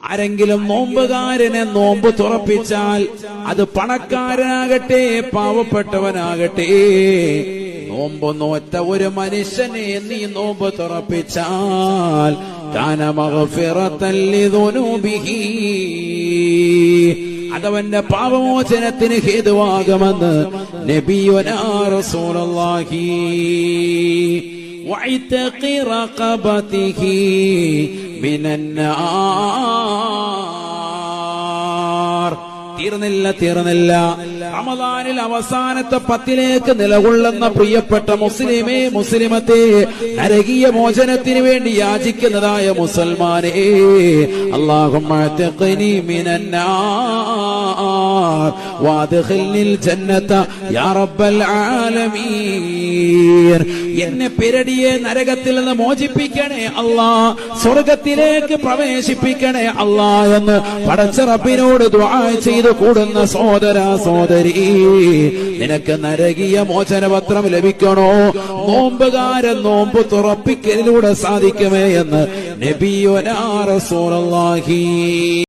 ആരെങ്കിലും നോമ്പുകാരനെ നോമ്പ് തുറപ്പിച്ചാൽ അത് പണക്കാരനാകട്ടെ പാവപ്പെട്ടവനാകട്ടെ, നോമ്പ് നോറ്റ ഒരു മനുഷ്യനെ നീ നോമ്പ് തുറപ്പിച്ചാൽ കാന മഗ്ഫിറത്തൻ ലിദുനൂബിഹി, അതവന്റെ പാപമോചനത്തിന് ഹേതുവാകുമെന്ന് നബിയുനാ റസൂലുള്ളാഹി. വഇതഖി റഖബതിഹി മിനന്നാർ. തീർന്നില്ല. റമദാനിൽ അവസാനത്തെ 10ലേക്ക് നിലകൊള്ളുന്ന പ്രിയപ്പെട്ട മുസ്ലിമേ, മുസ്ലിമത്തെ, നരകീയ മോചനത്തിന് വേണ്ടി യാചിക്കുന്നതായ മുസൽമാനെ, അല്ലാഹുമ്മ അത്ഖിനി മിനന്നാർ വഅദ്ഖിൽനിൽ ജന്നത യാ റബ്ബൽ ആലമീൻ. എന്നെ പിരടിയെ നരകത്തിൽ നിന്ന് മോചിപ്പിക്കണേ അല്ലാ, സ്വർഗത്തിലേക്ക് പ്രവേശിപ്പിക്കണേ അല്ലാ എന്ന് പടച്ച റബ്ബിനോട് ദുആ ചെയ്തു കൂടുന്ന സഹോദരാ സഹോദരി, നിനക്ക് നരകീയ മോചനപത്രം ലഭിക്കണോ? നോമ്പുകാരൻ നോമ്പ് തുറപ്പിക്കലിലൂടെ സാധിക്കുമേ എന്ന് നബിയുനാ റസൂലുള്ളാഹി.